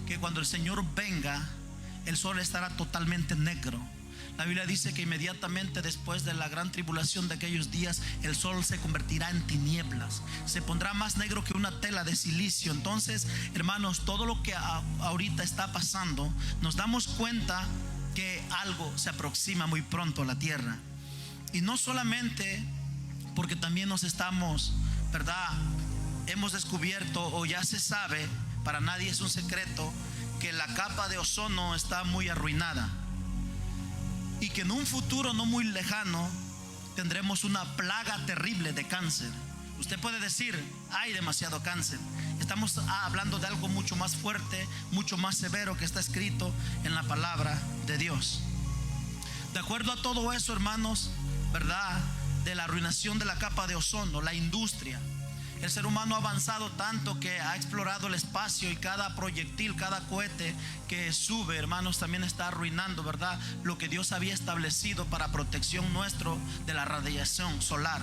que cuando el Señor venga, el sol estará totalmente negro. La Biblia dice que inmediatamente después de la gran tribulación de aquellos días, el sol se convertirá en tinieblas, se pondrá más negro que una tela de silicio. Entonces, hermanos, todo lo que ahorita está pasando, nos damos cuenta que algo se aproxima muy pronto a la tierra. Y no solamente porque también nos estamos, ¿verdad? Hemos descubierto, o ya se sabe, para nadie es un secreto, que la capa de ozono está muy arruinada. Y que en un futuro no muy lejano tendremos una plaga terrible de cáncer. Usted puede decir, hay demasiado cáncer. Estamos hablando de algo mucho más fuerte, mucho más severo, que está escrito en la palabra de Dios. De acuerdo a todo eso, hermanos, ¿verdad? De la arruinación de la capa de ozono, la industria. El ser humano ha avanzado tanto que ha explorado el espacio, y cada proyectil, cada cohete que sube, hermanos, también está arruinando, ¿verdad?, lo que Dios había establecido para protección nuestro de la radiación solar.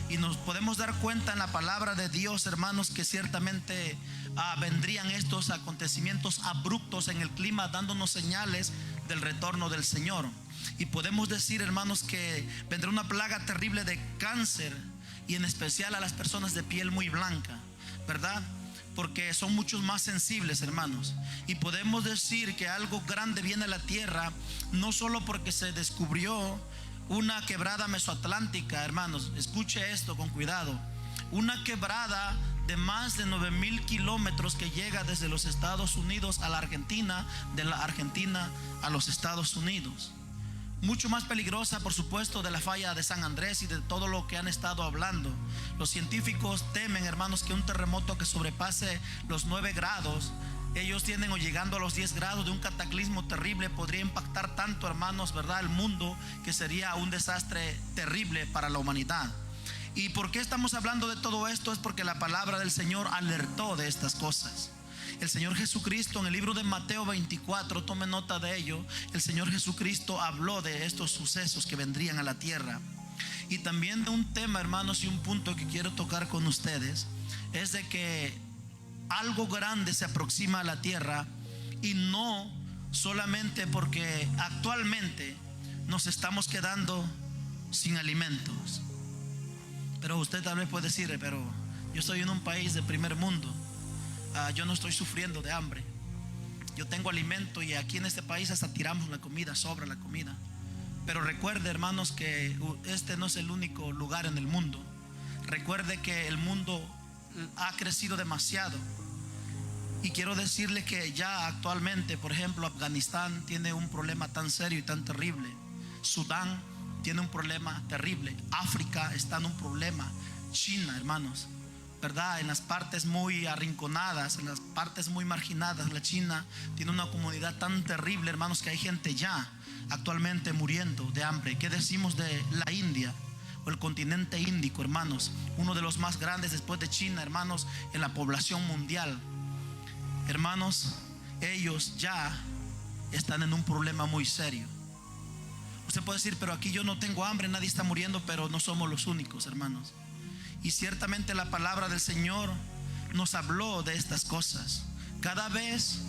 Y nos podemos dar cuenta en la palabra de Dios, hermanos, que ciertamente vendrían estos acontecimientos abruptos en el clima, dándonos señales del retorno del Señor. Y podemos decir, hermanos, que vendrá una plaga terrible de cáncer, y en especial a las personas de piel muy blanca, ¿verdad? Porque son muchos más sensibles, hermanos. Y podemos decir que algo grande viene a la tierra, no solo porque se descubrió una quebrada mesoatlántica, hermanos. Escuche esto con cuidado. Una quebrada de más de 9,000 kilómetros que llega desde los Estados Unidos a la Argentina, de la Argentina a los Estados Unidos. Mucho más peligrosa, por supuesto, de la falla de San Andrés y de todo lo que han estado hablando. Los científicos temen, hermanos, que un terremoto que sobrepase los 9 grados, ellos tienen, o llegando a los 10 grados, de un cataclismo terrible, podría impactar tanto, hermanos, ¿verdad?, el mundo, que sería un desastre terrible para la humanidad. ¿Y por qué estamos hablando de todo esto? Es porque la palabra del Señor alertó de estas cosas. El Señor Jesucristo, en el libro de Mateo 24, tome nota de ello, el Señor Jesucristo habló de estos sucesos que vendrían a la tierra. Y también de un tema, hermanos, y un punto que quiero tocar con ustedes, es de que algo grande se aproxima a la tierra, y no solamente porque actualmente nos estamos quedando sin alimentos. Pero usted tal vez puede decir, pero yo estoy en un país de primer mundo. Yo no estoy sufriendo de hambre. Yo tengo alimento, y aquí en este país hasta tiramos la comida, sobra la comida. Pero recuerde, hermanos, que este no es el único lugar en el mundo. Recuerde que el mundo ha crecido demasiado. Y quiero decirle que ya actualmente, por ejemplo, Afganistán tiene un problema tan serio y tan terrible. Sudán tiene un problema terrible. África está en un problema. China, hermanos, ¿verdad?, en las partes muy arrinconadas, en las partes muy marginadas, la China tiene una comunidad tan terrible, hermanos, que hay gente ya actualmente muriendo de hambre. ¿Qué decimos de la India o el continente índico, hermanos? Uno de los más grandes después de China, hermanos, en la población mundial. Hermanos, ellos ya están en un problema muy serio. Usted puede decir, pero aquí yo no tengo hambre, nadie está muriendo, pero no somos los únicos, hermanos. Y ciertamente la palabra del Señor nos habló de estas cosas. Cada vez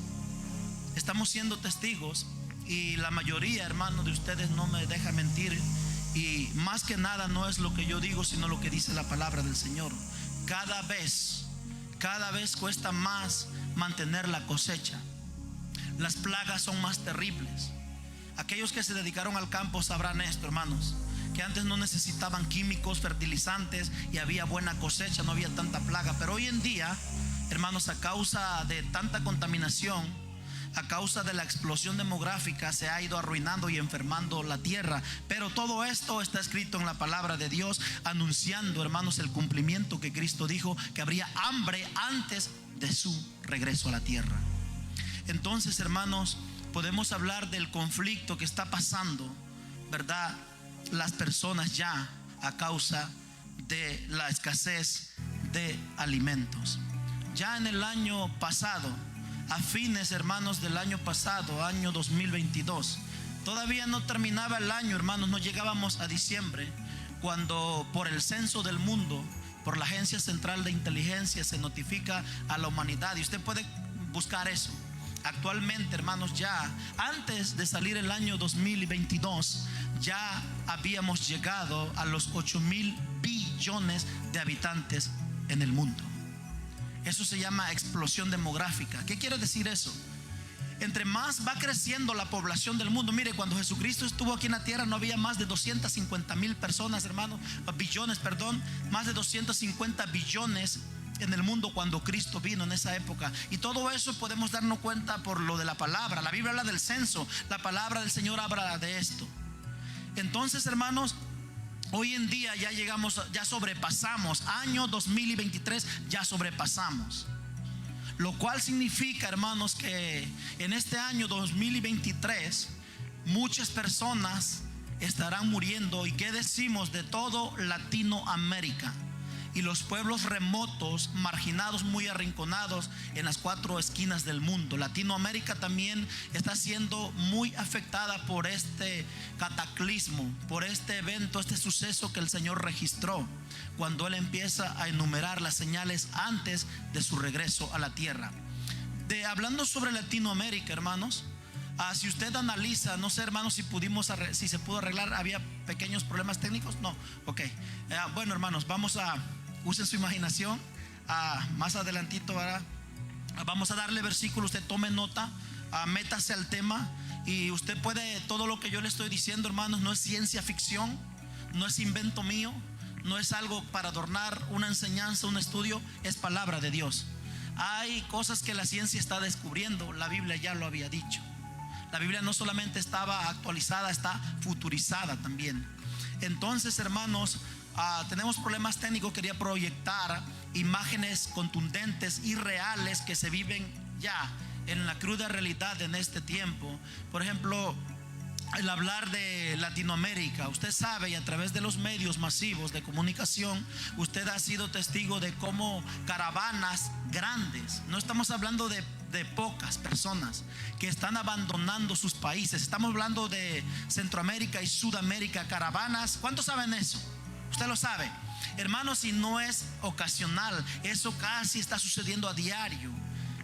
estamos siendo testigos, y la mayoría, hermanos, de ustedes no me deja mentir. Y más que nada no es lo que yo digo, sino lo que dice la palabra del Señor. Cada vez cuesta más mantener la cosecha. Las plagas son más terribles. Aquellos que se dedicaron al campo sabrán esto, hermanos, que antes no necesitaban químicos, fertilizantes, y había buena cosecha, no había tanta plaga. Pero hoy en día, hermanos, a causa de tanta contaminación, a causa de la explosión demográfica, se ha ido arruinando y enfermando la tierra. Pero todo esto está escrito en la palabra de Dios, anunciando, hermanos, el cumplimiento que Cristo dijo, que habría hambre antes de su regreso a la tierra. Entonces, hermanos, podemos hablar del conflicto que está pasando, ¿verdad?, las personas ya a causa de la escasez de alimentos. Ya en el año pasado, a fines, hermanos, del año pasado, año 2022, todavía no terminaba el año, hermanos, no llegábamos a diciembre, cuando por el censo del mundo, por la Agencia Central de Inteligencia, se notifica a la humanidad. Y usted puede buscar eso. Actualmente, hermanos, ya antes de salir el año 2022, ya habíamos llegado a los 8,000 billones de habitantes en el mundo. Eso se llama explosión demográfica. ¿Qué quiere decir eso? Entre más va creciendo la población del mundo. Mire, cuando Jesucristo estuvo aquí en la tierra no había más de 250,000 personas, hermanos, billones, perdón, más de 250 billones en el mundo cuando Cristo vino en esa época. Y todo eso podemos darnos cuenta por lo de la palabra. La Biblia habla del censo, la palabra del Señor habla de esto. Entonces, hermanos, hoy en día ya llegamos, ya sobrepasamos, año 2023 ya sobrepasamos. Lo cual significa, hermanos, que en este año 2023 muchas personas estarán muriendo. ¿Y qué decimos de todo Latinoamérica? Y los pueblos remotos, marginados, muy arrinconados en las 4 esquinas del mundo. Latinoamérica también está siendo muy afectada por este cataclismo, por este evento, este suceso que el Señor registró cuando Él empieza a enumerar las señales antes de su regreso a la tierra. Hablando sobre Latinoamérica, hermanos, si usted analiza, no sé, hermanos, si se pudo arreglar, había pequeños problemas técnicos, no, ok. Bueno, hermanos, usen su imaginación. Más adelantito, ¿verdad? Vamos a darle versículo, usted tome nota, métase al tema. Y usted puede, todo lo que yo le estoy diciendo, hermanos, no es ciencia ficción, no es invento mío, no es algo para adornar una enseñanza, un estudio, es palabra de Dios. Hay cosas que la ciencia está descubriendo, la Biblia ya lo había dicho. La Biblia no solamente estaba actualizada, está futurizada también. Entonces, hermanos, tenemos problemas técnicos. Quería proyectar imágenes contundentes y reales que se viven ya en la cruda realidad en este tiempo. Por ejemplo, el hablar de Latinoamérica, usted sabe, y a través de los medios masivos de comunicación, usted ha sido testigo de cómo caravanas grandes, no estamos hablando de pocas personas que están abandonando sus países, estamos hablando de Centroamérica y Sudamérica, caravanas. ¿Cuántos saben eso? Usted lo sabe, hermanos, y no es ocasional, eso casi está sucediendo a diario.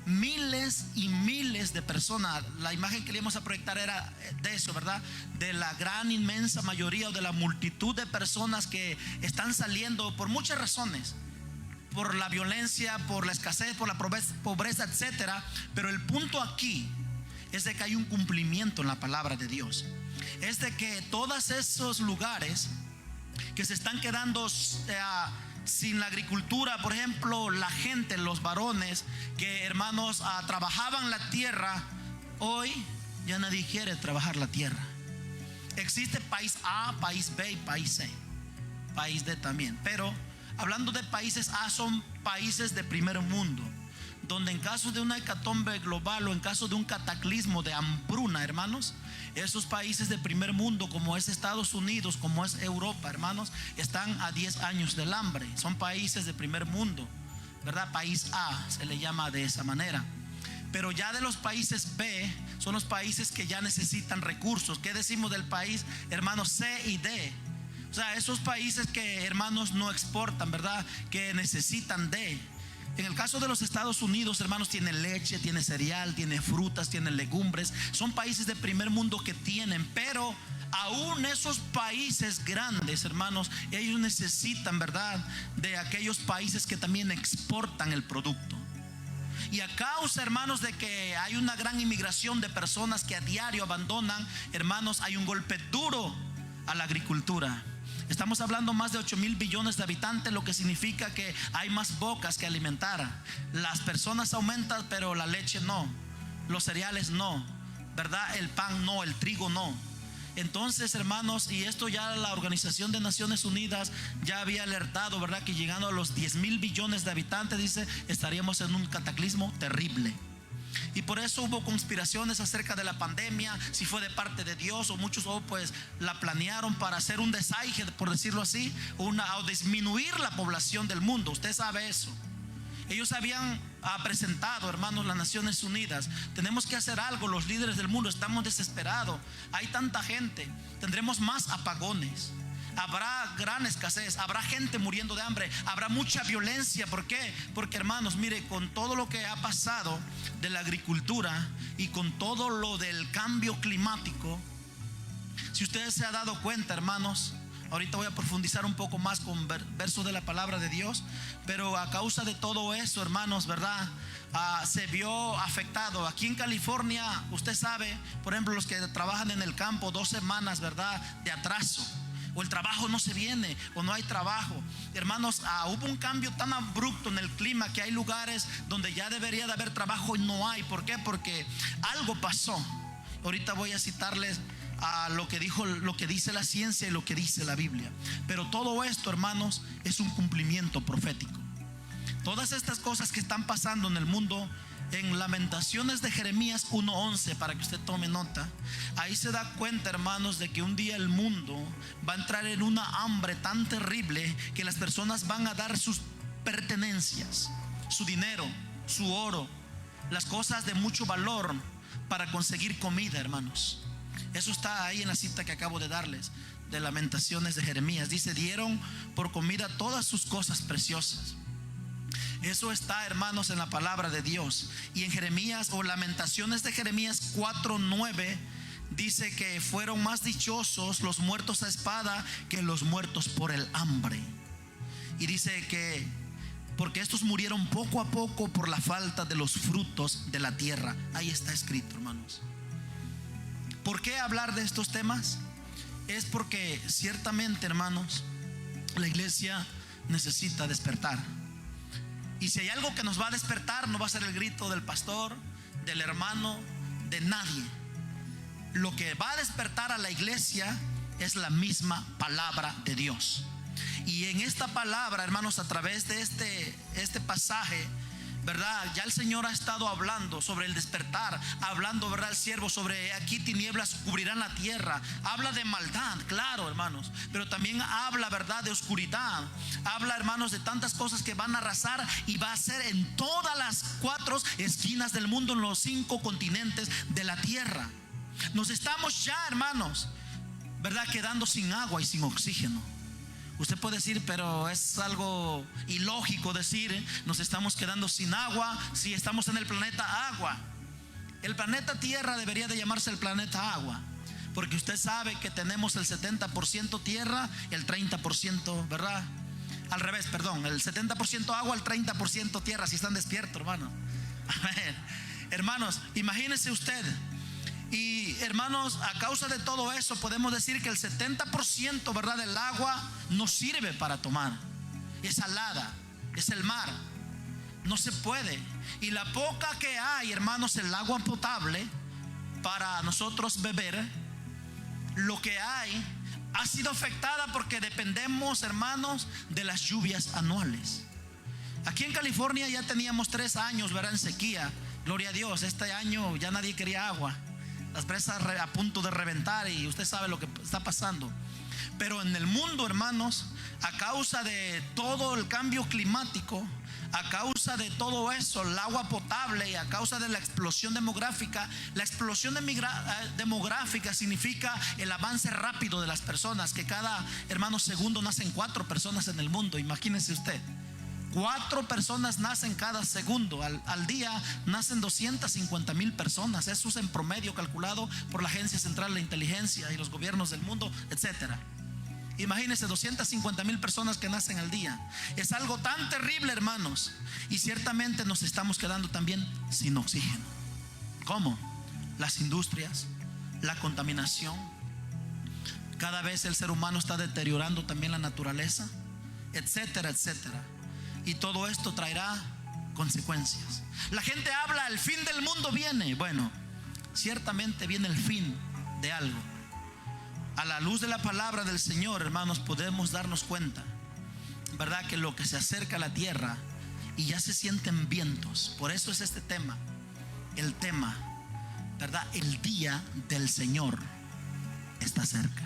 Miles y miles de personas. La imagen que le íbamos a proyectar era de eso, ¿verdad? De la gran inmensa mayoría o de la multitud de personas que están saliendo por muchas razones, por la violencia, por la escasez, por la pobreza, etcétera. Pero el punto aquí es de que hay un cumplimiento en la palabra de Dios. Es de que todos esos lugares que se están quedando sin la agricultura, por ejemplo, la gente, los varones que, hermanos, trabajaban la tierra, hoy ya nadie quiere trabajar la tierra. Existe país A, país B y país C, país D también. Pero hablando de países A, son países de primer mundo, donde en caso de una hecatombe global o en caso de un cataclismo de hambruna, hermanos, esos países de primer mundo, como es Estados Unidos, como es Europa, hermanos, están a 10 años del hambre. Son países de primer mundo, ¿verdad? País A se le llama de esa manera. Pero ya de los países B, son los países que ya necesitan recursos. ¿Qué decimos del país, hermanos, C y D? O sea, esos países que, hermanos, no exportan, ¿verdad? Que necesitan de. En el caso de los Estados Unidos, hermanos, tiene leche, tiene cereal, tiene frutas, tiene legumbres. Son países de primer mundo que tienen, pero aún esos países grandes, hermanos, ellos necesitan, ¿verdad?, de aquellos países que también exportan el producto. Y a causa, hermanos, de que hay una gran inmigración de personas que a diario abandonan, hermanos, hay un golpe duro a la agricultura. Estamos hablando más de 8,000 billones de habitantes, lo que significa que hay más bocas que alimentar. Las personas aumentan, pero la leche no, los cereales no, ¿verdad? El pan no, el trigo no. Entonces, hermanos, y esto ya la Organización de Naciones Unidas ya había alertado, ¿verdad?, que llegando a los 10,000 billones de habitantes, dice, estaríamos en un cataclismo terrible. Y por eso hubo conspiraciones acerca de la pandemia, si fue de parte de Dios o muchos pues la planearon para hacer un desaire, por decirlo así, o disminuir la población del mundo. Usted sabe eso. Ellos habían presentado, hermanos, las Naciones Unidas, tenemos que hacer algo, los líderes del mundo estamos desesperados, hay tanta gente, tendremos más apagones. habrá gran escasez, habrá gente muriendo de hambre, habrá mucha violencia. ¿Por qué? Porque, hermanos, mire, con todo lo que ha pasado de la agricultura y con todo lo del cambio climático, si ustedes se han dado cuenta, hermanos, ahorita voy a profundizar un poco más con versos de la palabra de Dios, pero a causa de todo eso, hermanos, ¿verdad? Se vio afectado. Aquí en California, usted sabe, por ejemplo, los que trabajan en el campo, 2 semanas, ¿verdad?, de atraso, o el trabajo no se viene, o no hay trabajo. Hermanos, hubo un cambio tan abrupto en el clima que hay lugares donde ya debería de haber trabajo y no hay. ¿Por qué? Porque algo pasó. Ahorita voy a citarles a lo que dice la ciencia y lo que dice la Biblia. Pero todo esto, hermanos, es un cumplimiento profético. Todas estas cosas que están pasando en el mundo, en Lamentaciones de Jeremías 1:11, para que usted tome nota, ahí se da cuenta, hermanos, de que un día el mundo va a entrar en una hambre tan terrible que las personas van a dar sus pertenencias, su dinero, su oro, las cosas de mucho valor para conseguir comida, hermanos. Eso está ahí en la cita que acabo de darles de Lamentaciones de Jeremías. Dice: dieron por comida todas sus cosas preciosas. Eso está, hermanos, en la palabra de Dios. Y en Jeremías, o Lamentaciones de Jeremías 4:9, dice que fueron más dichosos los muertos a espada que los muertos por el hambre. Y dice que porque estos murieron poco a poco por la falta de los frutos de la tierra. Ahí está escrito, hermanos. ¿Por qué hablar de estos temas? Es porque ciertamente, hermanos, la iglesia necesita despertar. Y si hay algo que nos va a despertar, no va a ser el grito del pastor, del hermano, de nadie. Lo que va a despertar a la iglesia es la misma palabra de Dios. Y en esta palabra, hermanos, a través de este pasaje, ¿verdad? Ya el Señor ha estado hablando sobre el despertar, hablando, ¿verdad?, el siervo sobre aquí tinieblas cubrirán la tierra. Habla de maldad, claro, hermanos, pero también habla, ¿verdad?, de oscuridad. Habla, hermanos, de tantas cosas que van a arrasar y va a ser en todas las 4 esquinas del mundo, en los 5 continentes de la tierra. Nos estamos ya, hermanos, ¿verdad?, quedando sin agua y sin oxígeno. Usted puede decir, pero es algo ilógico decir, nos estamos quedando sin agua si estamos en el planeta agua. El planeta Tierra debería de llamarse el planeta agua, porque usted sabe que tenemos el 70% tierra, el 30%, ¿verdad? Al revés, perdón, el 70% agua, el 30% tierra, si están despiertos, hermano. Hermanos, imagínese usted. Y, hermanos, a causa de todo eso podemos decir que el 70%, ¿verdad?, del agua no sirve para tomar. Es salada, es el mar, no se puede. Y la poca que hay, hermanos, el agua potable para nosotros beber, lo que hay ha sido afectada porque dependemos, hermanos, de las lluvias anuales. Aquí en California ya teníamos 3 años, ¿verdad?, en sequía. Gloria a Dios, este año ya nadie quería agua. Las presas a punto de reventar y usted sabe lo que está pasando. Pero en el mundo, hermanos, a causa de todo el cambio climático, a causa de todo eso, el agua potable, y a causa de la explosión demográfica. La explosión demográfica significa el avance rápido de las personas, que cada, hermano, segundo nacen 4 personas en el mundo. Imagínese usted, 4 personas nacen cada segundo. Al día nacen 250,000 personas. Eso es en promedio calculado por la Agencia Central de Inteligencia y los gobiernos del mundo, etcétera. Imagínense 250,000 personas que nacen al día. Es algo tan terrible, hermanos. Y ciertamente nos estamos quedando también sin oxígeno. ¿Cómo? Las industrias, la contaminación. Cada vez el ser humano está deteriorando también la naturaleza, etcétera, etcétera. Y todo esto traerá consecuencias. La gente habla, el fin del mundo viene. Bueno, ciertamente viene el fin de algo. A la luz de la palabra del Señor, hermanos, podemos darnos cuenta, ¿verdad?, que lo que se acerca a la tierra y ya se sienten vientos. Por eso es este tema, el tema, ¿verdad? El día del Señor está cerca.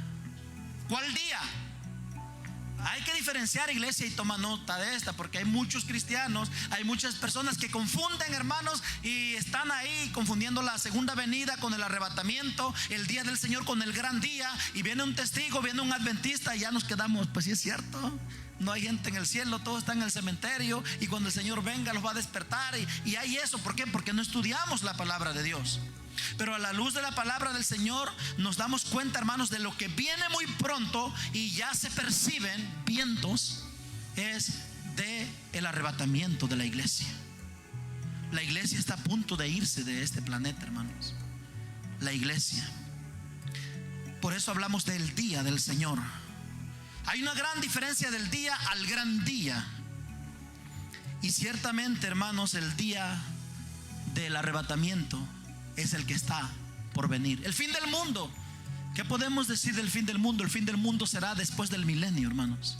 ¿Cuál día? Hay que diferenciar, iglesia, y toma nota de esta, porque hay muchos cristianos, hay muchas personas que confunden, hermanos, y están ahí confundiendo la segunda venida con el arrebatamiento, el día del Señor con el gran día. Y viene un testigo, viene un adventista, y ya nos quedamos, pues sí es cierto, no hay gente en el cielo, todo está en el cementerio, y cuando el Señor venga los va a despertar. Y hay eso, ¿por qué? Porque no estudiamos la palabra de Dios. Pero a la luz de la palabra del Señor nos damos cuenta, hermanos, de lo que viene muy pronto, y ya se perciben vientos, es de el arrebatamiento de la iglesia. La iglesia está a punto de irse de este planeta, hermanos. La iglesia. Por eso hablamos del día del Señor. Hay una gran diferencia del día al gran día. Y ciertamente, hermanos, el día del arrebatamiento es el que está por venir. El fin del mundo. ¿Qué podemos decir del fin del mundo? El fin del mundo será después del milenio, hermanos.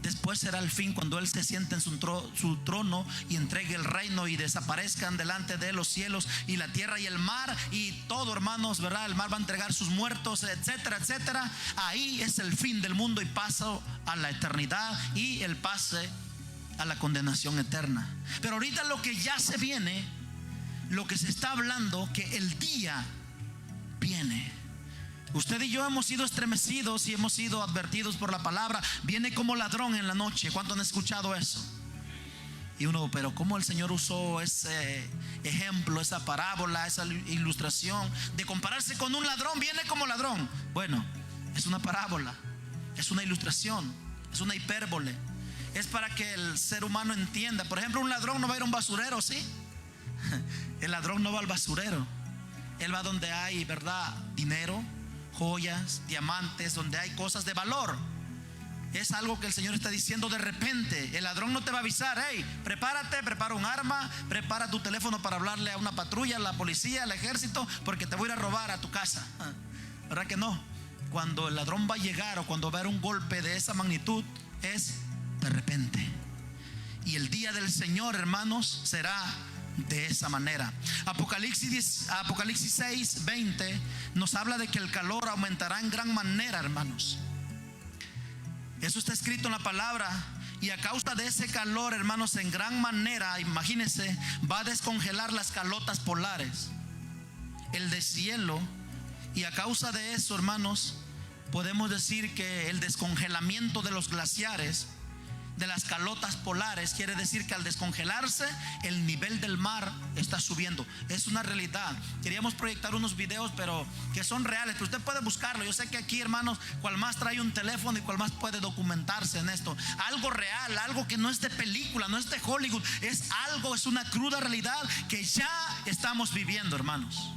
Después será el fin, cuando Él se siente en su trono y entregue el reino, y desaparezcan delante de Él los cielos y la tierra y el mar y todo, hermanos, ¿verdad? El mar va a entregar sus muertos, etcétera, etcétera. Ahí es el fin del mundo y paso a la eternidad y el pase a la condenación eterna. Pero ahorita lo que ya se viene, lo que se está hablando, que el día viene. Usted y yo hemos sido estremecidos y hemos sido advertidos por la palabra. Viene como ladrón en la noche. ¿Cuántos han escuchado eso? Y uno, pero ¿cómo el Señor usó ese ejemplo, esa parábola, esa ilustración de compararse con un ladrón? Viene como ladrón. Bueno, es una parábola, es una ilustración, es una hipérbole. Es para que el ser humano entienda. Por ejemplo, un ladrón no va a ir a un basurero, ¿sí? El ladrón no va al basurero. Él va donde hay, ¿verdad?, dinero, joyas, diamantes, donde hay cosas de valor. Es algo que el Señor está diciendo de repente. El ladrón no te va a avisar: hey, prepárate, prepara un arma, prepara tu teléfono para hablarle a una patrulla, a la policía, al ejército, porque te voy a ir a robar a tu casa. ¿Verdad que no? Cuando el ladrón va a llegar, o cuando va a haber un golpe de esa magnitud, es de repente. Y el día del Señor, hermanos, será de esa manera. Apocalipsis 6:20 nos habla de que el calor aumentará en gran manera, hermanos. Eso está escrito en la palabra. Y a causa de ese calor, hermanos, en gran manera, imagínense, va a descongelar las calotas polares, el deshielo. Y a causa de eso, hermanos, podemos decir que el descongelamiento de los glaciares, de las calotas polares, quiere decir que al descongelarse el nivel del mar está subiendo. Es una realidad. Queríamos proyectar unos videos, pero que son reales, pero usted puede buscarlo. Yo sé que aquí, hermanos, cual más trae un teléfono y cual más puede documentarse en esto. Algo real, algo que no es de película, no es de Hollywood, es algo, es una cruda realidad que ya estamos viviendo, hermanos.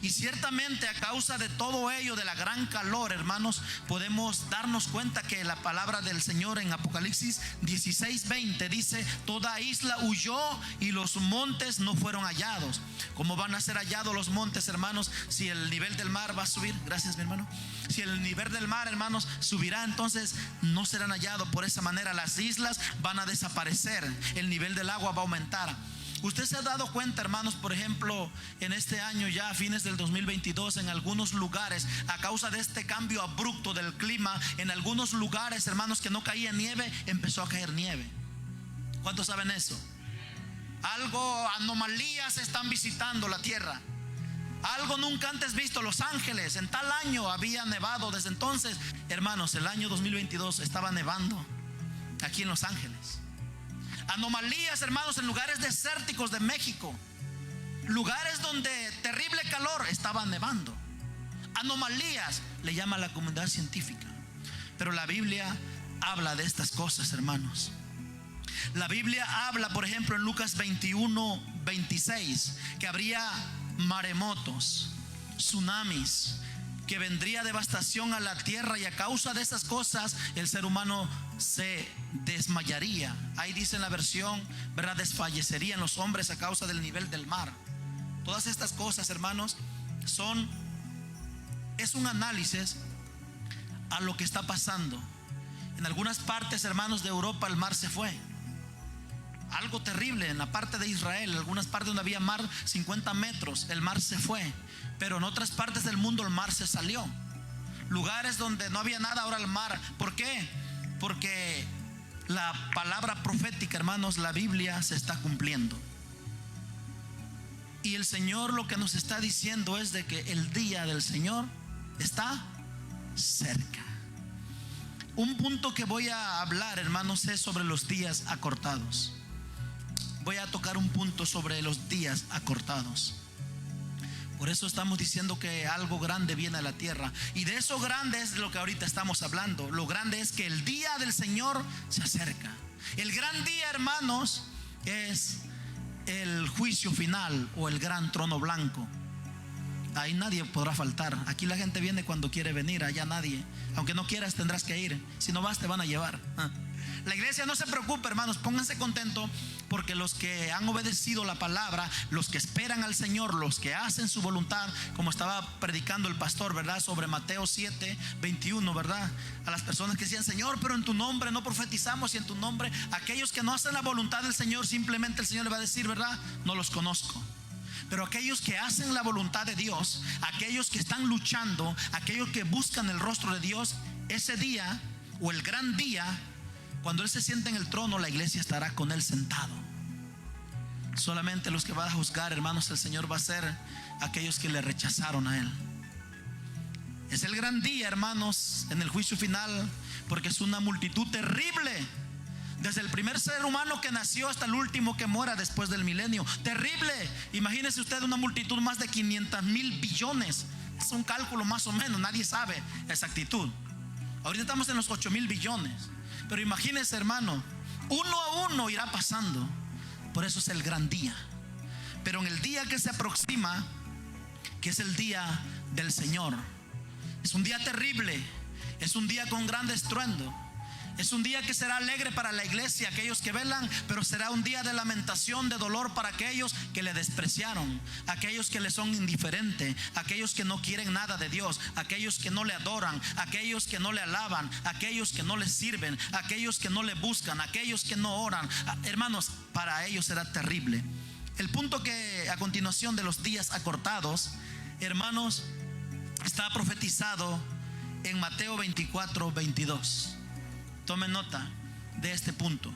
Y ciertamente a causa de todo ello, de la gran calor, hermanos, podemos darnos cuenta que la palabra del Señor en Apocalipsis 16:20 dice: toda isla huyó y los montes no fueron hallados. ¿Cómo van a ser hallados los montes, hermanos, si el nivel del mar va a subir? Gracias, mi hermano. Si el nivel del mar, hermanos, subirá, entonces no serán hallados. Por esa manera las islas van a desaparecer, el nivel del agua va a aumentar. Usted se ha dado cuenta, hermanos, por ejemplo, en este año, ya a fines del 2022, en algunos lugares, a causa de este cambio abrupto del clima, en algunos lugares, hermanos, que no caía nieve, empezó a caer nieve. ¿Cuántos saben eso? Algo, anomalías están visitando la tierra. Algo nunca antes visto. Los Ángeles, en tal año había nevado. Desde entonces, hermanos, el año 2022 estaba nevando aquí en Los Ángeles. Anomalías, hermanos, en lugares desérticos de México, lugares donde terrible calor, estaba nevando. Anomalías, le llama a la comunidad científica. Pero la Biblia habla de estas cosas, hermanos. La Biblia habla, por ejemplo, en Lucas 21:26, que habría maremotos, tsunamis, que vendría devastación a la tierra, y a causa de esas cosas el ser humano se desmayaría. Ahí dice en la versión, ¿verdad?, desfallecerían los hombres a causa del nivel del mar. Todas estas cosas, hermanos, es un análisis a lo que está pasando. En algunas partes, hermanos, de Europa el mar se fue. Algo terrible. En la parte de Israel, en algunas partes donde había mar 50 metros, el mar se fue. Pero en otras partes del mundo el mar se salió. Lugares donde no había nada, ahora el mar. ¿Por qué? porque la palabra profética, hermanos, la Biblia se está cumpliendo. Y el Señor lo que nos está diciendo es de que el día del Señor está cerca. Un punto que voy a hablar, hermanos, es sobre los días acortados. Voy a tocar un punto sobre los días acortados. Por eso estamos diciendo que algo grande viene a la tierra. Y de eso grande es lo que ahorita estamos hablando. Lo grande es que el día del Señor se acerca. El gran día, hermanos, es el juicio final o el gran trono blanco. Ahí nadie podrá faltar. Aquí la gente viene cuando quiere venir, allá nadie. Aunque no quieras, tendrás que ir. Si no vas, te van a llevar. La iglesia no se preocupe, hermanos, pónganse contentos, porque los que han obedecido la palabra, los que esperan al Señor, los que hacen su voluntad, como estaba predicando el pastor, ¿verdad? Sobre Mateo 7:21, ¿verdad? A las personas que decían: Señor, pero en tu nombre no profetizamos, y en tu nombre, aquellos que no hacen la voluntad del Señor, simplemente el Señor le va a decir, ¿verdad? No los conozco. Pero aquellos que hacen la voluntad de Dios, aquellos que están luchando, aquellos que buscan el rostro de Dios, ese día o el gran día, cuando Él se siente en el trono, la iglesia estará con Él sentado. Solamente los que van a juzgar, hermanos, el Señor va a ser aquellos que le rechazaron a Él. Es el gran día, hermanos, en el juicio final, porque es una multitud terrible. Desde el primer ser humano que nació hasta el último que muera después del milenio. Terrible. Imagínese usted una multitud más de 500,000 billones. Es un cálculo más o menos, nadie sabe exactitud. Ahorita estamos en los 8,000 billones. Pero imagínese, hermano, uno a uno irá pasando. Por eso es el gran día. Pero en el día que se aproxima, que es el día del Señor, es un día terrible. Es un día con gran estruendo. Es un día que será alegre para la iglesia, aquellos que velan, pero será un día de lamentación, de dolor para aquellos que le despreciaron, aquellos que le son indiferentes, aquellos que no quieren nada de Dios, aquellos que no le adoran, aquellos que no le alaban, aquellos que no le sirven, aquellos que no le buscan, aquellos que no oran. Hermanos, para ellos será terrible. El punto que a continuación de los días acortados, hermanos, está profetizado en Mateo 24:22. Tomen nota de este punto.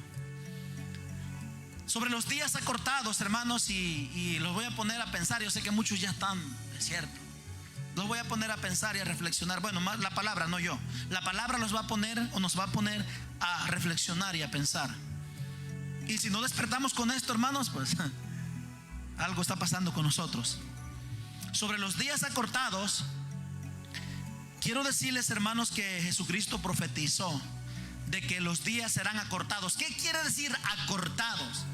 Sobre los días acortados, hermanos, y los voy a poner a pensar. Yo sé que muchos ya están, es cierto. Los voy a poner a pensar y a reflexionar. Bueno, más la palabra, no yo. La palabra los va a poner o nos va a poner a reflexionar y a pensar. Y si no despertamos con esto, hermanos, pues algo está pasando con nosotros. Sobre los días acortados, quiero decirles, hermanos, que Jesucristo profetizó de que los días serán acortados. ¿Qué quiere decir acortados?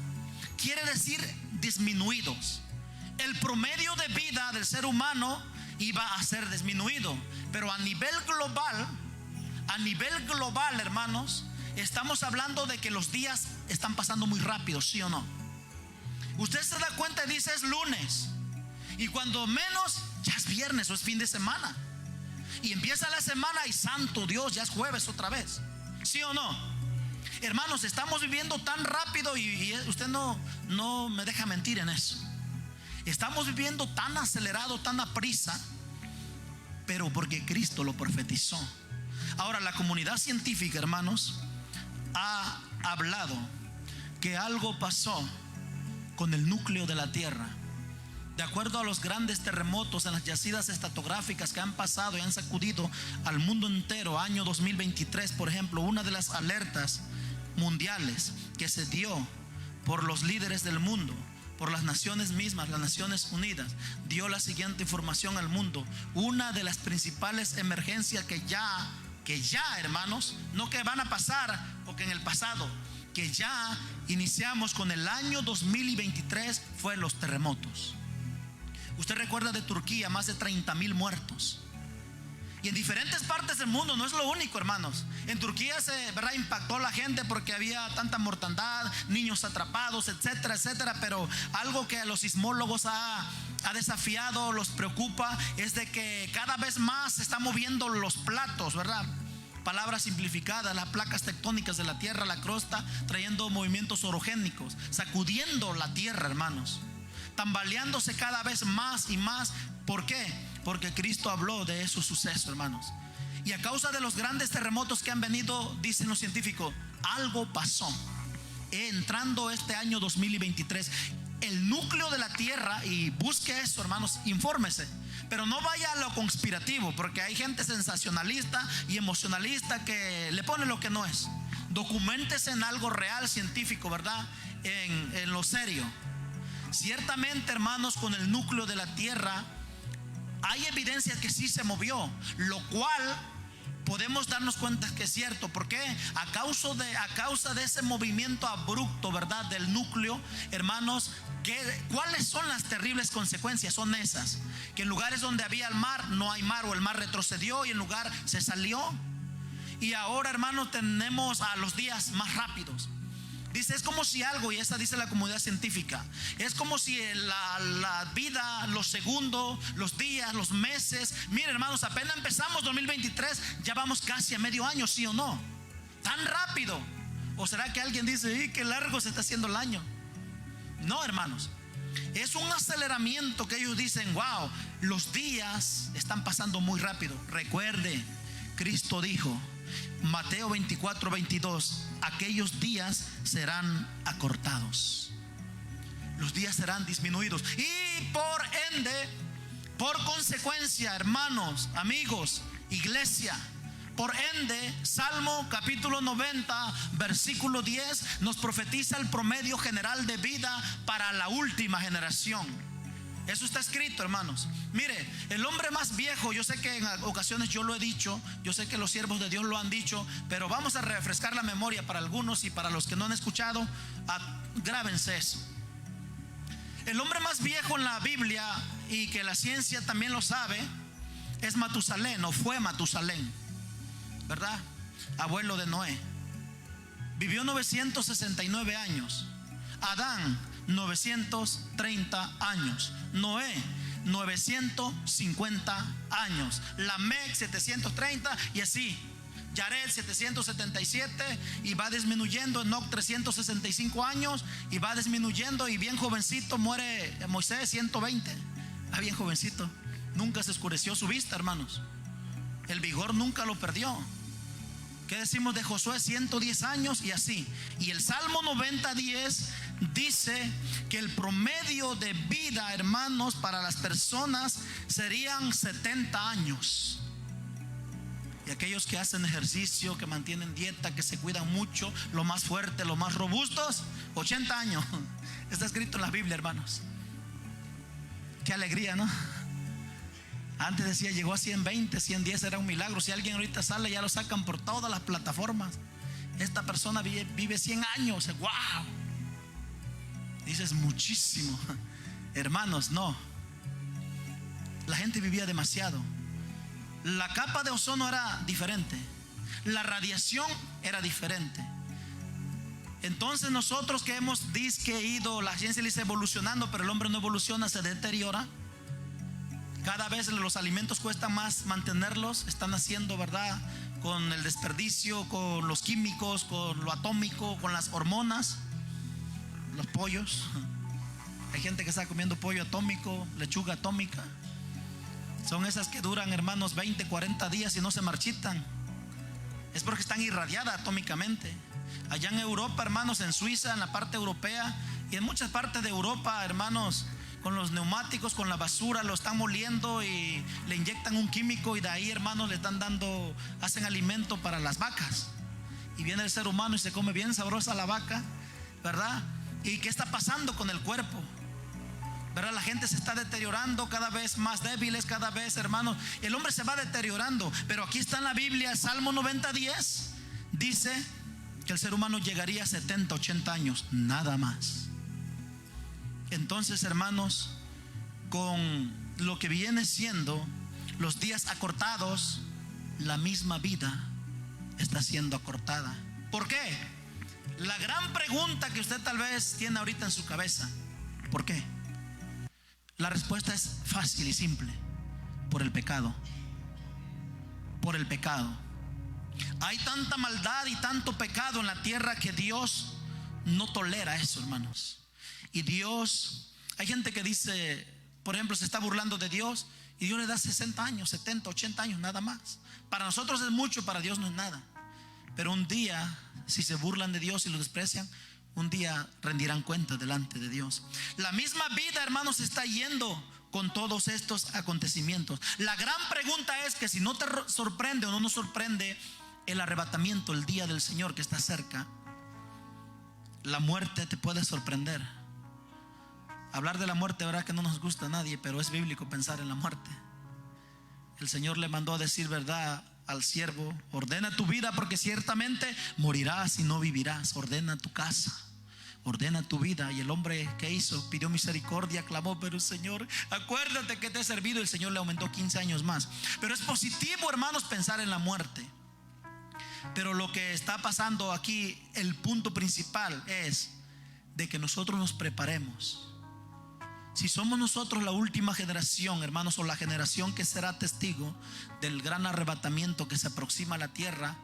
Quiere decir disminuidos. El promedio de vida del ser humano iba a ser disminuido, pero a nivel global, hermanos, estamos hablando de que los días están pasando muy rápido, ¿sí o no? Usted se da cuenta y dice: es lunes, y cuando menos ya es viernes o es fin de semana, y empieza la semana y santo Dios, ya es jueves otra vez. ¿Sí o no? Hermanos, estamos viviendo tan rápido, y usted no me deja mentir en eso. Estamos viviendo tan acelerado, tan a prisa, pero porque Cristo lo profetizó. Ahora, la comunidad científica, hermanos, ha hablado que algo pasó con el núcleo de la Tierra. De acuerdo a los grandes terremotos en las yacidas estatográficas que han pasado y han sacudido al mundo entero, año 2023, por ejemplo, una de las alertas mundiales que se dio por los líderes del mundo, por las naciones mismas, las Naciones Unidas, dio la siguiente información al mundo. Una de las principales emergencias que ya, hermanos, no que van a pasar, porque en el pasado, que ya iniciamos con el año 2023, fue los terremotos. Usted recuerda de Turquía, más de 30,000 muertos. Y en diferentes partes del mundo, no es lo único, hermanos. En Turquía ¿verdad?, impactó a la gente porque había tanta mortandad, niños atrapados, etcétera, etcétera. Pero algo que a los sismólogos ha desafiado, los preocupa, es de que cada vez más se están moviendo los platos, ¿verdad? Palabras simplificadas, las placas tectónicas de la tierra, la crosta, trayendo movimientos orogénicos, sacudiendo la tierra, hermanos. tambaleándose cada vez más y más. ¿Por qué? Porque Cristo habló de esos sucesos, hermanos. Y a causa de los grandes terremotos que han venido, dicen los científicos, algo pasó. Entrando este año 2023, el núcleo de la tierra, y busque eso, hermanos, infórmese, pero no vaya a lo conspirativo, porque hay gente sensacionalista y emocionalista que le pone lo que no es. Documéntese en algo real, científico, ¿verdad? En lo serio. Ciertamente, hermanos, con el núcleo de la tierra hay evidencia que sí se movió, lo cual podemos darnos cuenta que es cierto. ¿Por qué? A causa de ese movimiento abrupto, ¿verdad? Del núcleo, hermanos, ¿cuáles son las terribles consecuencias? Son esas: que en lugares donde había el mar, no hay mar, o el mar retrocedió y el lugar se salió. Y ahora, hermanos, tenemos a los días más rápidos. Dice, es como si algo, y esa dice la comunidad científica, es como si la vida, los segundos, los días, los meses. Miren, hermanos, apenas empezamos 2023, ya vamos casi a medio año, ¿sí o no? Tan rápido. ¿O será que alguien dice, qué largo se está haciendo el año? No, hermanos, es un aceleramiento que ellos dicen, wow, los días están pasando muy rápido. Recuerde, Cristo dijo, Mateo 24:22, aquellos días serán acortados, los días serán disminuidos, y por ende, por consecuencia, hermanos, amigos, iglesia, por ende, Salmo capítulo 90 versículo 10 nos profetiza el promedio general de vida para la última generación. Eso está escrito, hermanos. Mire, el hombre más viejo, yo sé que en ocasiones yo lo he dicho, yo sé que los siervos de Dios lo han dicho, pero vamos a refrescar la memoria para algunos, y para los que no han escuchado, grábense eso. El hombre más viejo en la Biblia, y que la ciencia también lo sabe, es Matusalén, o fue Matusalén, ¿verdad? Abuelo de Noé. Vivió 969 años. Adán, 930 años. Noé, 950 años. Lamec, 730, y así. Yared, 777, y va disminuyendo. Enoc, 365 años, y va disminuyendo. Y bien jovencito muere Moisés, 120. Bien jovencito. Nunca se oscureció su vista, hermanos. El vigor nunca lo perdió. ¿Qué decimos de Josué? 110 años, y así. Y el Salmo 90:10 dice que el promedio de vida, hermanos, para las personas serían 70 años. Y aquellos que hacen ejercicio, que mantienen dieta, que se cuidan mucho, los más fuertes, los más robustos, 80 años. Está escrito en la Biblia, hermanos. Qué alegría, ¿no? Antes decía, llegó a 120, 110, era un milagro. Si alguien ahorita sale, ya lo sacan por todas las plataformas. Esta persona vive 100 años. ¡Wow! Dices, muchísimo. Hermanos, no. La gente vivía demasiado. La capa de ozono era diferente. La radiación era diferente. Entonces nosotros que hemos ido, la ciencia le dice evolucionando, pero el hombre no evoluciona, se deteriora. Cada vez los alimentos cuesta más mantenerlos. Están haciendo, ¿verdad? Con el desperdicio, con los químicos, con lo atómico, con las hormonas. Los pollos. Hay gente que está comiendo pollo atómico, lechuga atómica. Son esas que duran, hermanos, 20, 40 días y no se marchitan. Es porque están irradiadas atómicamente. Allá en Europa, hermanos, en Suiza, en la parte europea, y en muchas partes de Europa, hermanos, con los neumáticos, con la basura, lo están moliendo y le inyectan un químico, y de ahí, hermanos, le están dando, hacen alimento para las vacas. Y viene el ser humano y se come bien sabrosa la vaca, ¿verdad? ¿Y qué está pasando con el cuerpo? ¿Verdad? La gente se está deteriorando, cada vez más débiles, cada vez, hermanos, el hombre se va deteriorando. Pero aquí está en la Biblia, Salmo 90:10 dice que el ser humano llegaría a 70, 80 años, nada más. Entonces, hermanos, con lo que viene siendo los días acortados, la misma vida está siendo acortada. ¿Por qué? La gran pregunta que usted tal vez tiene ahorita en su cabeza, ¿por qué? La respuesta es fácil y simple: por el pecado. Por el pecado. Hay tanta maldad y tanto pecado en la tierra que Dios no tolera eso, hermanos. Y Dios Hay gente que dice, por ejemplo, se está burlando de Dios y Dios le da 60 años, 70, 80 años, nada más. Para nosotros es mucho, para Dios no es nada. Pero un día, si se burlan de Dios y lo desprecian, un día rendirán cuenta delante de Dios. La misma vida, hermanos, está yendo con todos estos acontecimientos. La gran pregunta es que si no te sorprende o no nos sorprende el arrebatamiento, el día del Señor que está cerca, la muerte te puede sorprender. Hablar de la muerte, verdad que no nos gusta a nadie, pero es bíblico pensar en la muerte. El Señor le mandó a decir, verdad, al siervo: ordena tu vida, porque ciertamente morirás y no vivirás. Ordena tu casa, ordena tu vida. Y el hombre, ¿qué hizo? Pidió misericordia, clamó, pero Señor, acuérdate que te he servido. Y el Señor le aumentó 15 años más. Pero es positivo, hermanos, pensar en la muerte. Pero lo que está pasando aquí, el punto principal es de que nosotros nos preparemos. Si somos nosotros la última generación, hermanos, o la generación que será testigo del gran arrebatamiento que se aproxima a la tierra,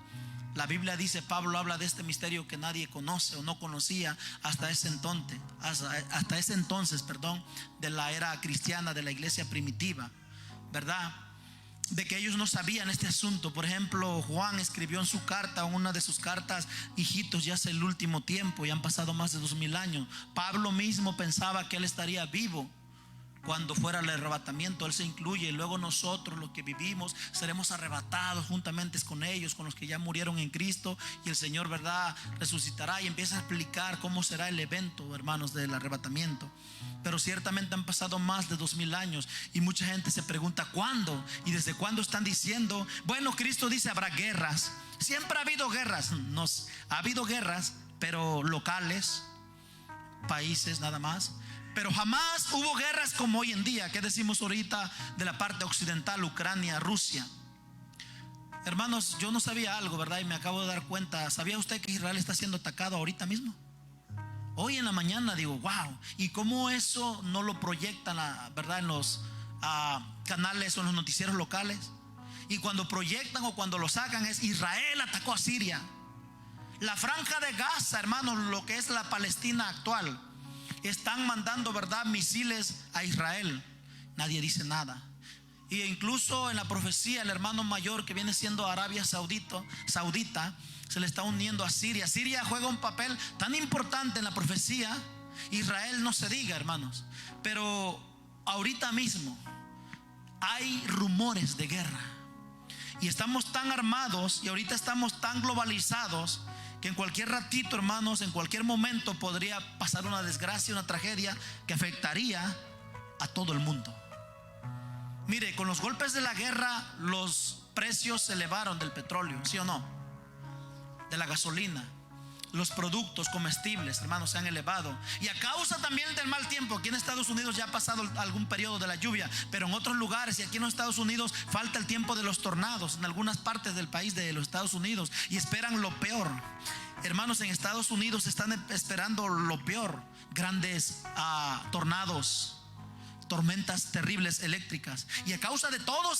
la Biblia dice, Pablo habla de este misterio que nadie conoce o no conocía hasta ese entonces, de la era cristiana, de la iglesia primitiva, ¿verdad? De que ellos no sabían este asunto. Por ejemplo, Juan escribió en su carta, una de sus cartas: hijitos, ya es el último tiempo, ya han pasado más de 2000 años. Pablo mismo pensaba que él estaría vivo cuando fuera el arrebatamiento. Él se incluye, y luego nosotros, los que vivimos, seremos arrebatados juntamente con ellos, con los que ya murieron en Cristo, y el Señor, verdad, resucitará. Y empieza a explicar cómo será el evento, hermanos, del arrebatamiento. Pero ciertamente han pasado más de 2000 años, y mucha gente se pregunta ¿cuándo? ¿Y desde cuándo están diciendo? Bueno, Cristo dice habrá guerras. Siempre ha habido guerras. Ha habido guerras, pero locales, países nada más. Pero jamás hubo guerras como hoy en día. ¿Qué decimos ahorita de la parte occidental? Ucrania, Rusia. Hermanos, yo no sabía algo, ¿verdad? Y me acabo de dar cuenta. ¿Sabía usted que Israel está siendo atacado ahorita mismo? Hoy en la mañana digo, wow. ¿Y cómo eso no lo proyectan, verdad, en los canales o en los noticieros locales? Y cuando proyectan o cuando lo sacan es: Israel atacó a Siria. La franja de Gaza, hermanos, lo que es la Palestina actual, están mandando, verdad, misiles a Israel. Nadie dice nada. Y incluso en la profecía, el hermano mayor, que viene siendo Arabia Saudita, se le está uniendo a Siria. Siria juega un papel tan importante en la profecía. Israel no se diga, hermanos. Pero ahorita mismo hay rumores de guerra, y estamos tan armados, y ahorita estamos tan globalizados, que en cualquier ratito, hermanos, en cualquier momento podría pasar una desgracia, una tragedia que afectaría a todo el mundo. Mire, con los golpes de la guerra, los precios se elevaron del petróleo, ¿sí o no? De la gasolina. Los productos comestibles, hermanos, se han elevado. Y a causa también del mal tiempo. Aquí en Estados Unidos ya ha pasado algún periodo de la lluvia, pero en otros lugares, y aquí en los Estados Unidos, falta el tiempo de los tornados en algunas partes del país de los Estados Unidos, y esperan lo peor. Hermanos, en Estados Unidos están esperando lo peor: grandes tornados, tormentas terribles eléctricas. Y a causa de toda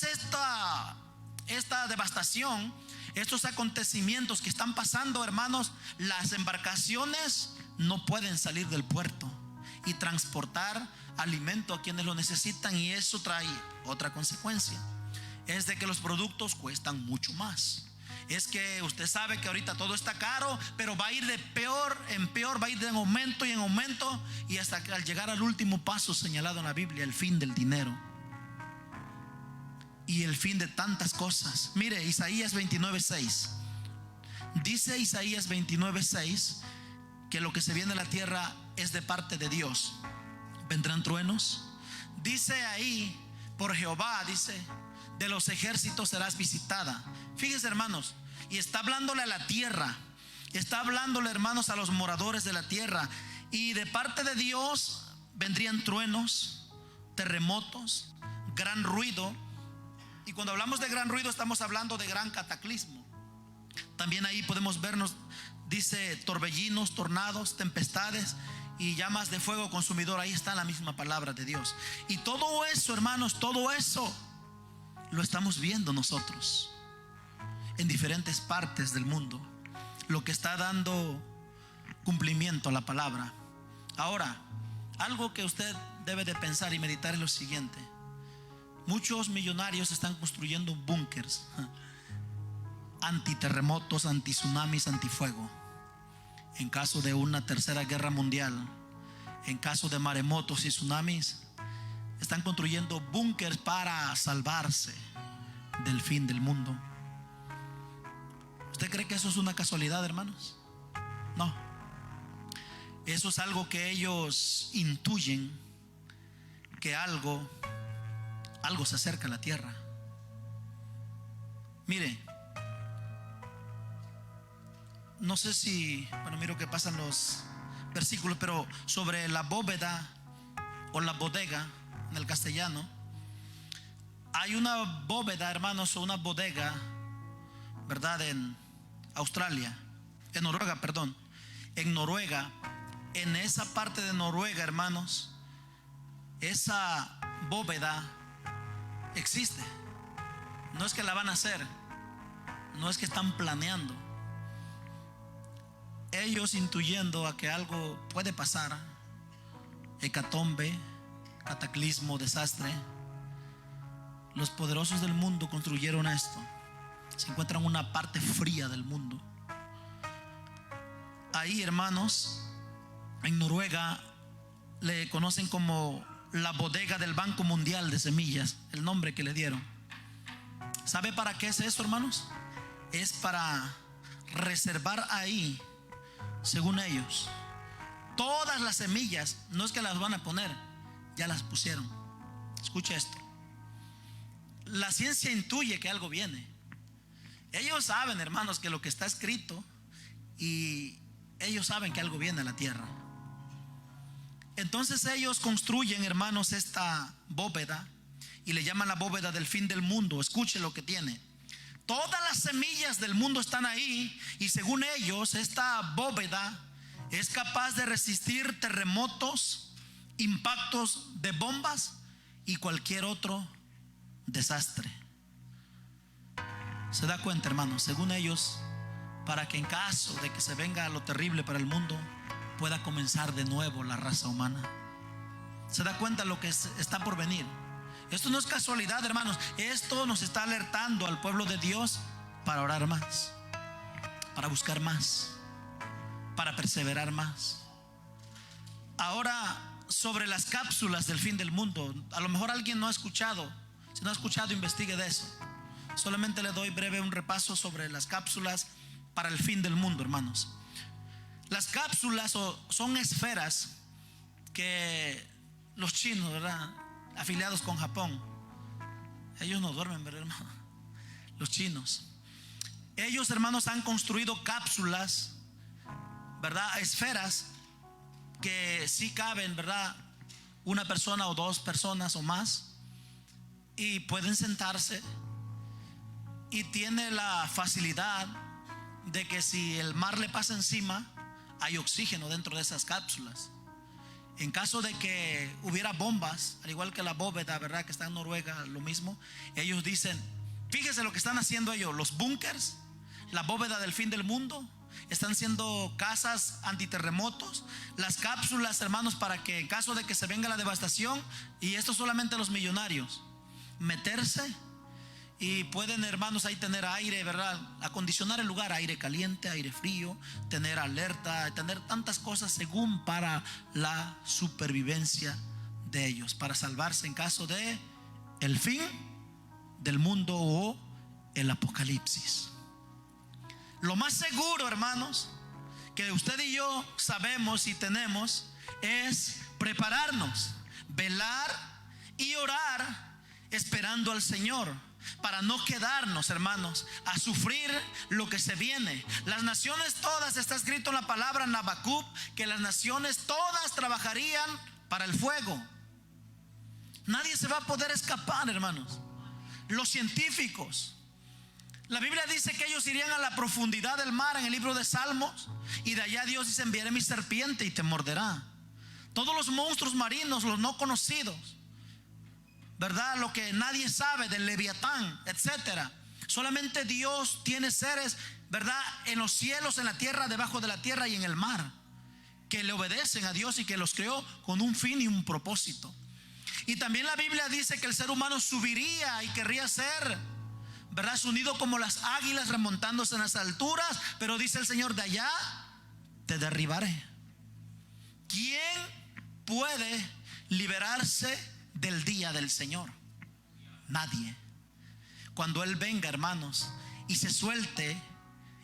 esta devastación, estos acontecimientos que están pasando, hermanos, las embarcaciones no pueden salir del puerto y transportar alimento a quienes lo necesitan. Y eso trae otra consecuencia: es de que los productos cuestan mucho más. Es que usted sabe que ahorita todo está caro, pero va a ir de peor en peor, va a ir de aumento y en aumento, y hasta que al llegar al último paso señalado en la Biblia, el fin del dinero y el fin de tantas cosas. Mire, Isaías 29:6. Dice Isaías 29:6 que lo que se viene a la tierra es de parte de Dios. Vendrán truenos. Dice ahí, por Jehová, dice, de los ejércitos serás visitada. Fíjense, hermanos, y está hablándole a la tierra, está hablándole, hermanos, a los moradores de la tierra. Y de parte de Dios vendrían truenos, terremotos, gran ruido. Y cuando hablamos de gran ruido, estamos hablando de gran cataclismo. También ahí podemos vernos, dice, torbellinos, tornados, tempestades y llamas de fuego consumidor. Ahí está la misma palabra de Dios. Y todo eso, hermanos, todo eso lo estamos viendo nosotros en diferentes partes del mundo, lo que está dando cumplimiento a la palabra. Ahora, algo que usted debe de pensar y meditar es lo siguiente: muchos millonarios están construyendo búnkers antiterremotos, antitsunamis, antifuego. En caso de una tercera guerra mundial, en caso de maremotos y tsunamis, están construyendo búnkers para salvarse del fin del mundo. ¿Usted cree que eso es una casualidad, hermanos? No. Eso es algo que ellos intuyen, que algo se acerca a la tierra. Mire, no sé si, bueno, miro que pasan los versículos, pero sobre la bóveda o la bodega en el castellano, hay una bóveda, hermanos, o una bodega, ¿verdad? En Australia, en Noruega, perdón, en Noruega, en esa parte de Noruega, hermanos, esa bóveda existe. No es que la van a hacer, no es que están planeando. Ellos intuyendo a que algo puede pasar, hecatombe, cataclismo, desastre, los poderosos del mundo construyeron esto. Se encuentran en una parte fría del mundo. Ahí, hermanos, en Noruega le conocen como la bodega del Banco Mundial de Semillas, el nombre que le dieron. ¿Sabe para qué es eso, hermanos? Es para reservar ahí, según ellos, todas las semillas. No es que las van a poner, ya las pusieron. Escuche esto: la ciencia intuye que algo viene. Ellos saben, hermanos, que lo que está escrito, y ellos saben que algo viene a la tierra. Entonces ellos construyen, hermanos, esta bóveda y le llaman la bóveda del fin del mundo. Escuche lo que tiene: todas las semillas del mundo están ahí, y según ellos, esta bóveda es capaz de resistir terremotos, impactos de bombas y cualquier otro desastre. ¿Se da cuenta, hermanos? Según ellos, para que en caso de que se venga lo terrible para el mundo, pueda comenzar de nuevo la raza humana. ¿Se da cuenta lo que está por venir? Esto no es casualidad, hermanos. Esto nos está alertando al pueblo de Dios para orar más, para buscar más, para perseverar más. Ahora, sobre las cápsulas del fin del mundo, a lo mejor alguien no ha escuchado. Si no ha escuchado, investigue de eso. Solamente le doy breve un repaso sobre las cápsulas para el fin del mundo, hermanos. Las cápsulas son esferas que los chinos, ¿verdad?, afiliados con Japón, ellos no duermen, ¿verdad, hermano? Los chinos, ellos, hermanos, han construido cápsulas, ¿verdad?, esferas que sí caben, ¿verdad?, una persona o dos personas o más, y pueden sentarse, y tiene la facilidad de que si el mar le pasa encima, hay oxígeno dentro de esas cápsulas. En caso de que hubiera bombas, al igual que la bóveda, ¿verdad?, que está en Noruega, lo mismo. Ellos dicen, fíjese lo que están haciendo ellos: los búnkers, la bóveda del fin del mundo, están haciendo casas antiterremotos, las cápsulas, hermanos, para que en caso de que se venga la devastación, y esto solamente los millonarios, meterse. Y pueden, hermanos, ahí tener aire, ¿verdad?, acondicionar el lugar, aire caliente, aire frío, tener alerta, tener tantas cosas según para la supervivencia de ellos, para salvarse en caso de el fin del mundo o el apocalipsis. Lo más seguro, hermanos, que usted y yo sabemos y tenemos es prepararnos, velar y orar esperando al Señor, para no quedarnos, hermanos, a sufrir lo que se viene. Las naciones todas, está escrito en la palabra en Habacuc, que las naciones todas trabajarían para el fuego. Nadie se va a poder escapar, hermanos. Los científicos, la Biblia dice que ellos irían a la profundidad del mar en el libro de Salmos, y de allá Dios dice: enviaré mi serpiente y te morderá. Todos los monstruos marinos, los no conocidos, ¿verdad?, lo que nadie sabe del Leviatán, etcétera. Solamente Dios tiene seres, ¿verdad?, en los cielos, en la tierra, debajo de la tierra y en el mar. que le obedecen a Dios y que los creó con un fin y un propósito. Y también la Biblia dice que el ser humano subiría y querría ser, ¿verdad?, unido como las águilas remontándose en las alturas. Pero dice el Señor: de allá te derribaré. ¿Quién puede liberarse del día del Señor? Nadie. Cuando Él venga, hermanos, y se suelte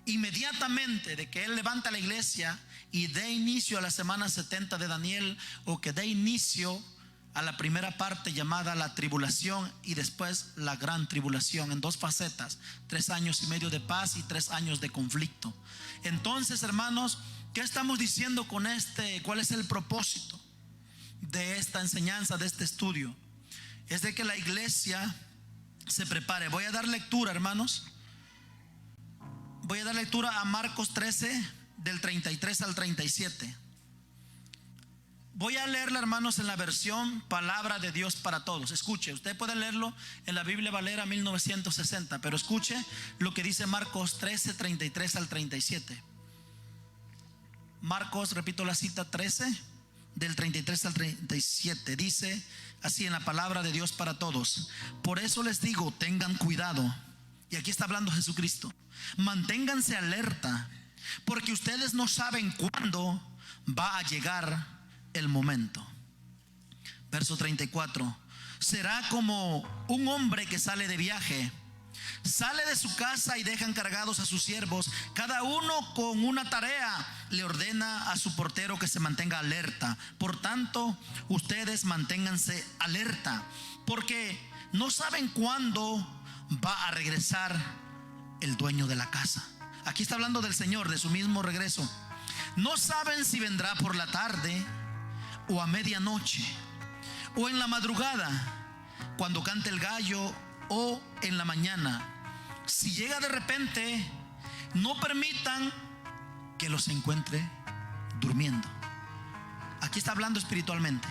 inmediatamente de que Él levanta la iglesia y dé inicio a la semana 70 de Daniel, o que dé inicio a la primera parte llamada la tribulación, y después la gran tribulación, en dos facetas: 3 años y medio de paz y 3 años de conflicto. Entonces, hermanos, ¿qué estamos diciendo con este? ¿Cuál es el propósito de esta enseñanza, de este estudio? Es de que la iglesia se prepare. Voy a dar lectura, hermanos. Voy a dar lectura a Marcos 13, del 33 al 37. Voy a leerla, hermanos, en la versión Palabra de Dios para Todos. Escuche, usted puede leerlo en la Biblia Valera 1960, pero escuche lo que dice Marcos 13, 33 al 37. Marcos, repito la cita, 13, del 33 al 37. Dice así en la Palabra de Dios para Todos: por eso les digo, tengan cuidado. Y aquí está hablando Jesucristo. Manténganse alerta, porque ustedes no saben cuándo va a llegar el momento. Verso 34: será como un hombre que sale de viaje. Sale de su casa y deja encargados a sus siervos, cada uno con una tarea. Le ordena a su portero que se mantenga alerta. Por tanto, ustedes manténganse alerta, porque no saben cuándo va a regresar el dueño de la casa. Aquí está hablando del Señor, de su mismo regreso. No saben si vendrá por la tarde, o a medianoche, o en la madrugada, cuando cante el gallo, o en la mañana. Si llega de repente, no permitan que los encuentre durmiendo. Aquí está hablando espiritualmente.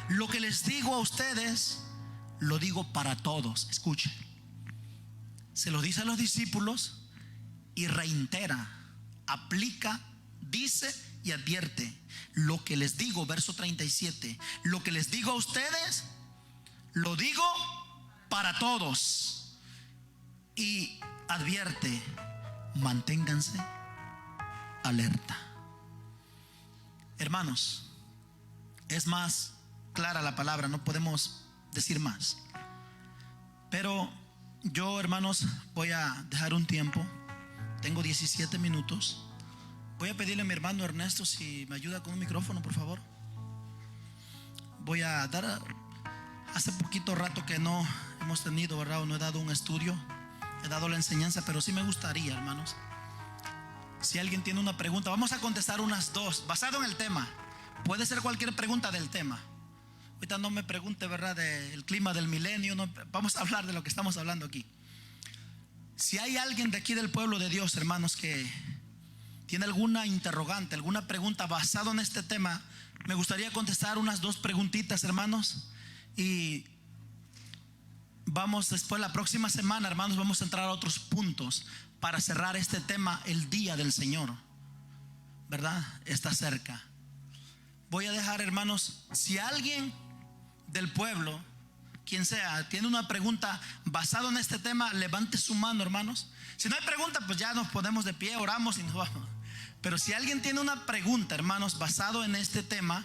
Lo que les digo a ustedes, lo digo para todos. Escuchen. Se lo dice a los discípulos y reitera, aplica, dice y advierte. Lo que les digo, verso 37, lo que les digo a ustedes, lo digo para todos. Y advierte, manténganse alerta. Hermanos, es más clara la palabra, no podemos decir más. Pero yo, hermanos, voy a dejar un tiempo. Tengo 17 minutos. Voy a pedirle a mi hermano Ernesto si me ayuda con un micrófono, por favor. Voy a dar, hace poquito rato que no hemos tenido, ¿verdad? O no he dado un estudio, he dado la enseñanza, pero sí me gustaría, hermanos, si alguien tiene una pregunta, vamos a contestar unas 2, basado en el tema. Puede ser cualquier pregunta del tema. Ahorita no me pregunte, ¿verdad?, del clima del milenio. No, vamos a hablar de lo que estamos hablando aquí. Si hay alguien de aquí del pueblo de Dios, hermanos, que tiene alguna interrogante, alguna pregunta basado en este tema, me gustaría contestar unas 2 preguntitas, hermanos. Y vamos después, la próxima semana, hermanos, vamos a entrar a otros puntos para cerrar este tema. El día del Señor, ¿verdad?, está cerca. Voy a dejar, hermanos, si alguien del pueblo, quien sea, tiene una pregunta basado en este tema, levante su mano, hermanos. Si no hay pregunta, pues ya nos ponemos de pie, oramos y nos vamos. Pero si alguien tiene una pregunta, hermanos, basado en este tema,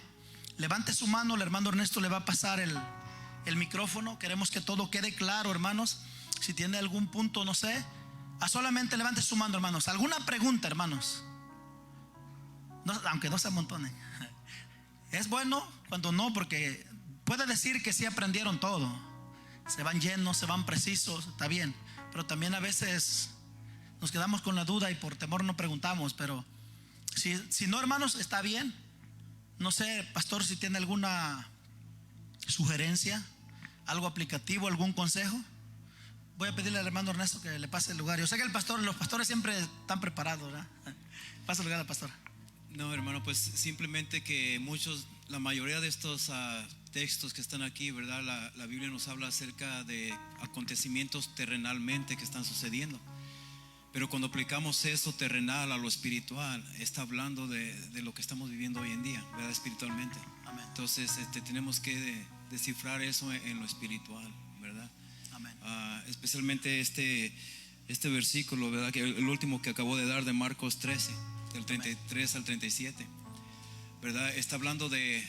levante su mano. El hermano Ernesto le va a pasar el micrófono. Queremos que todo quede claro, hermanos. Si tiene algún punto, no sé, solamente levante su mano, hermanos. ¿Alguna pregunta, hermanos? No, aunque no se amontonen. Es bueno cuando no, porque puede decir que sí aprendieron todo. Se van llenos, se van precisos, está bien. Pero también a veces nos quedamos con la duda y por temor no preguntamos. Pero si no, hermanos, está bien. No sé, pastor, si tiene alguna sugerencia, algo aplicativo, algún consejo. Voy a pedirle al hermano Ernesto que le pase el lugar. Yo sé que los pastores siempre están preparados, ¿verdad? Pasa el lugar al pastor. No, hermano, pues simplemente que la mayoría de estos textos que están aquí, ¿verdad? La Biblia nos habla acerca de acontecimientos terrenalmente que están sucediendo. Pero cuando aplicamos eso terrenal a lo espiritual, está hablando de lo que estamos viviendo hoy en día, ¿verdad? Espiritualmente. Amén. Entonces tenemos que descifrar eso en lo espiritual, ¿verdad? Amén. Especialmente este versículo, ¿verdad? Que el último que acabo de dar, de Marcos 13, del 33 al 37, ¿verdad? Está hablando del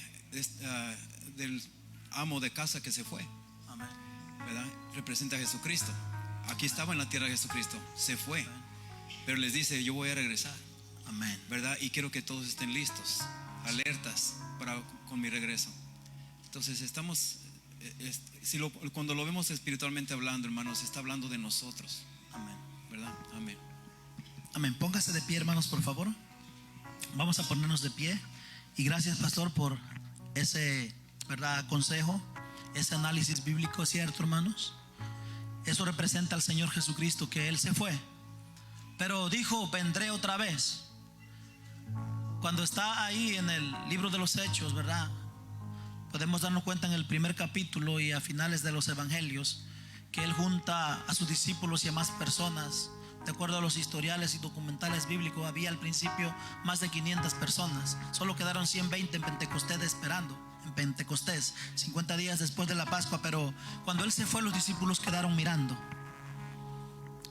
amo de casa que se fue, Amén. ¿verdad? Representa a Jesucristo. Aquí estaba en la tierra Jesucristo, se fue, pero les dice: yo voy a regresar, Amén. ¿verdad? Y quiero que todos estén listos, alertas con mi regreso. Entonces estamos, cuando lo vemos espiritualmente hablando, hermanos, está hablando de nosotros. Amén. ¿Verdad? Amén. Amén. Póngase de pie, hermanos, por favor. Vamos a ponernos de pie. Y gracias, pastor, por ese, ¿verdad?, consejo, ese análisis bíblico, ¿cierto, hermanos? Eso representa al Señor Jesucristo, que Él se fue, pero dijo: vendré otra vez. Cuando está ahí en el libro de los Hechos, ¿verdad?, podemos darnos cuenta en el primer capítulo y a finales de los evangelios que Él junta a sus discípulos y a más personas. De acuerdo a los historiales y documentales bíblicos, había al principio más de 500 personas. Solo quedaron 120 en Pentecostés esperando. En Pentecostés, 50 días después de la Pascua. Pero cuando Él se fue, los discípulos quedaron mirando,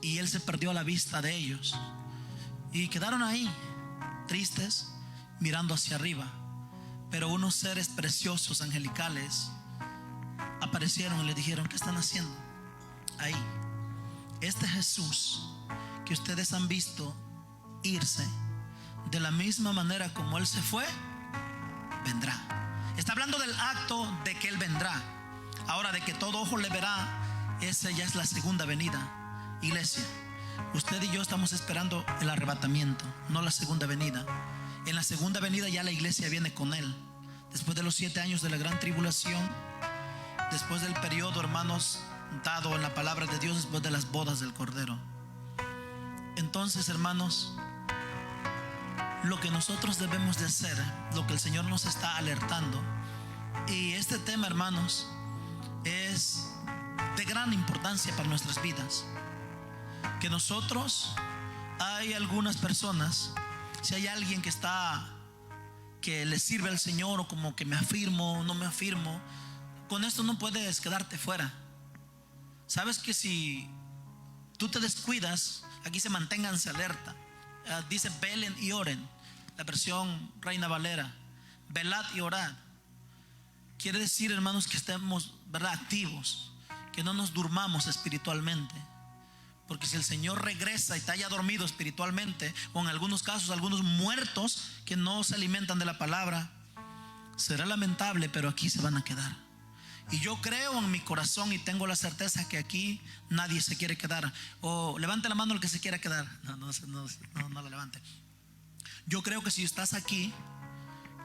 y Él se perdió a la vista de ellos, y quedaron ahí tristes, mirando hacia arriba. Pero unos seres preciosos, angelicales, aparecieron y le dijeron: ¿qué están haciendo ahí? Este Jesús que ustedes han visto irse, de la misma manera como Él se fue, vendrá. Está hablando del acto de que Él vendrá. Ahora, de que todo ojo le verá, esa ya es la segunda venida. Iglesia, usted y yo estamos esperando el arrebatamiento, no la segunda venida. En la segunda venida ya la iglesia viene con Él, después de los 7 años de la gran tribulación, después del periodo, hermanos, dado en la palabra de Dios, después de las bodas del Cordero. Entonces, hermanos, lo que nosotros debemos de hacer, lo que el Señor nos está alertando, y este tema, hermanos, es de gran importancia para nuestras vidas. Que nosotros, hay algunas personas, si hay alguien que le sirve al Señor, o como que me afirmo, no me afirmo, con esto no puedes quedarte fuera. Sabes que si tú te descuidas, aquí se manténganse alerta. Dice: velen y oren, la versión Reina Valera. Velad y orad. Quiere decir, hermanos, que estemos, ¿verdad?, activos, que no nos durmamos espiritualmente. Porque si el Señor regresa y te haya dormido espiritualmente, o en algunos casos algunos muertos que no se alimentan de la palabra, será lamentable, pero aquí se van a quedar. Y yo creo en mi corazón y tengo la certeza que aquí nadie se quiere quedar. O levante la mano el que se quiera quedar. No la levante. Yo creo que si estás aquí,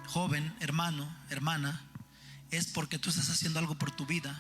joven, hermano, hermana, es porque tú estás haciendo algo por tu vida.